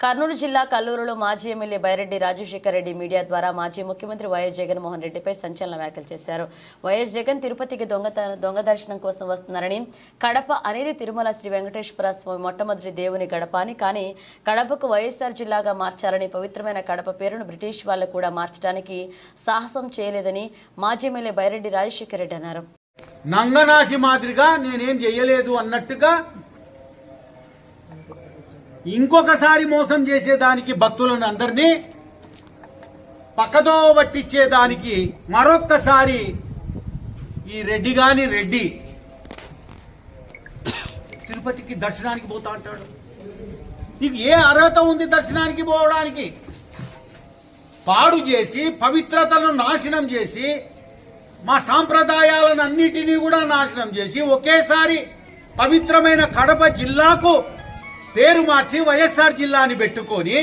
కర్నూలు జిల్లా కల్లూరులో మాజీ MLA Byreddy Rajasekhar Reddy media ద్వారా మాజీ ముఖ్యమంత్రి వైఎస్ జగన్మోహన్ రెడ్డిపై సంచలన వ్యాఖ్యలు చేశారు. వైఎస్ జగన్ తిరుపతికి దొంగ దర్శనం కోసం వస్తున్నారని, కడప అనేది తిరుమల శ్రీ వెంకటేశ్వర స్వామి మొట్టమొదటి దేవుని గడప అని, కానీ కడపకు వైఎస్ఆర్ జిల్లాగా మార్చారని, పవిత్రమైన కడప పేరును బ్రిటిష్ వాళ్ళు కూడా మార్చడానికి సాహసం చేయలేదని మాజీ ఎమ్మెల్యే బైరెడ్డి రాజశేఖర్ రెడ్డి అన్నారు. నంగనాశి మాదిరిగా నేనేం చేయలేదు అన్నట్టుగా ఇంకొకసారి మోసం చేసేదానికి భక్తులను అందరినీ పక్కదో పట్టించేదానికి మరొక్కసారి ఈ రెడ్డి గాని రెడ్డి తిరుపతికి దర్శనానికి పోతా అంటాడు. నీకు ఏ అర్హత ఉంది దర్శనానికి పోవడానికి? పాడు చేసి పవిత్రతను నాశనం చేసి మా సాంప్రదాయాలను అన్నిటినీ కూడా నాశనం చేసి ఒకేసారి పవిత్రమైన కడప జిల్లాకు పేరు మార్చి వైఎస్ఆర్ జిల్లాని పెట్టుకొని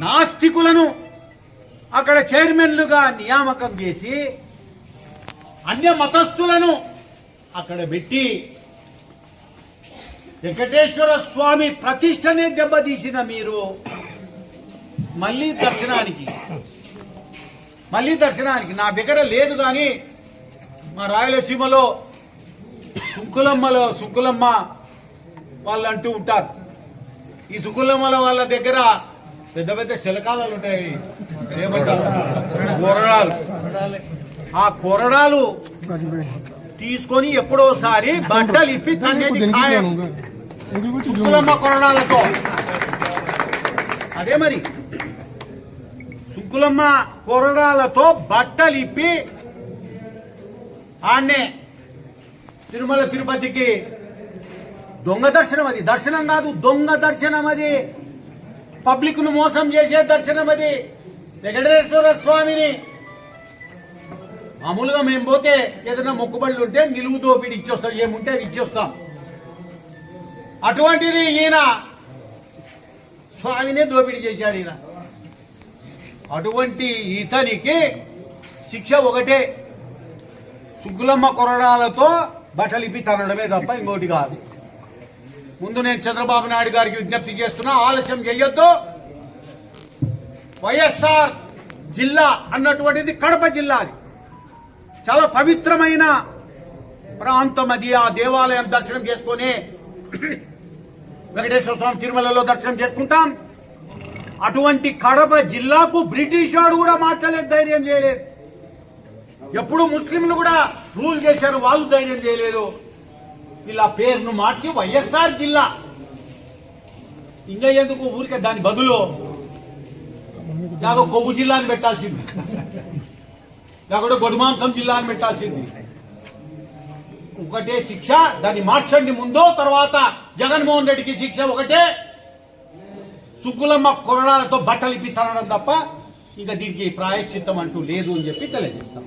నాస్తికులను అక్కడ చైర్మన్లుగా నియామకం చేసి అన్య మతస్థులను అక్కడ పెట్టి వెంకటేశ్వర స్వామి ప్రతిష్టనే దెబ్బతీసిన మీరు మళ్ళీ దర్శనానికి నా దగ్గర లేదు. కానీ మా రాయలసీమలో సుంకులమ్మ వాళ్ళు అంటూ ఉంటారు. ఈ సుకులమ్మల వాళ్ళ దగ్గర పెద్ద పెద్ద శిలకాలు ఉంటాయి, ఏమంటారు, కొరడాలు. ఆ కొరడాలు తీసుకొని ఎప్పుడోసారి బట్టలు ఇప్పి సుకులమ్మ కొరడాలతో. అదే మరి సుకులమ్మ కొరడాలతో బట్టలు ఇప్పి ఆడనే తిరుమల తిరుపతికి దొంగ దర్శనం. అది దర్శనం కాదు, దొంగ దర్శనం. అది పబ్లిక్ ను మోసం చేసే దర్శనం. అది వెంకటేశ్వర స్వామిని మామూలుగా మేము పోతే ఏదైనా మొక్కుబడులు ఉంటే నిలువు దోపిడి ఇచ్చొస్తాం, ఏముంటే అది ఇచ్చేస్తాం. అటువంటిది ఈయన స్వామినే దోపిడీ చేశాడు. ఈయన అటువంటి ఇతనికి శిక్ష ఒకటే, సుగ్గులమ్మ కొరడాలతో బట్టలు ఇప్పి తనడమే తప్ప ఇంకోటి కాదు. ముందు నేను చంద్రబాబు నాయుడు గారికి విజ్ఞప్తి చేస్తున్నా, ఆలస్యం చేయొద్దు. వైఎస్ఆర్ జిల్లా అన్నటువంటిది కడప జిల్లా. అది చాలా పవిత్రమైన ప్రాంతం. అది ఆ దేవాలయం దర్శనం చేసుకుని వెంకటేశ్వర స్వామి తిరుమలలో దర్శనం చేసుకుంటాం. అటువంటి కడప జిల్లాకు బ్రిటిష్ వాడు కూడా మార్చలేదు, ధైర్యం చేయలేదు. ఎప్పుడు ముస్లింలు కూడా రూల్ చేశారు, వాళ్ళు ధైర్యం చేయలేదు. ఇలా పేరును మార్చి వైఎస్ఆర్ జిల్లా. ఇంకా ఎందుకు ఊరికే దాని బదులు నాకు కొవ్వు జిల్లాని పెట్టాల్సింది, లేకపోతే గొడ్డుమాంసం జిల్లాని పెట్టాల్సింది. ఒకటే శిక్ష, దాన్ని మార్చండి ముందు. తర్వాత జగన్మోహన్ రెడ్డికి శిక్ష ఒకటే, సుక్కులమ్మ కొరడాలతో బట్టలు ఇప్పి తనడం తప్ప ఇంకా దీనికి ప్రాయశ్చిత్తం అంటూ లేదు అని చెప్పి తెలియజేస్తాం.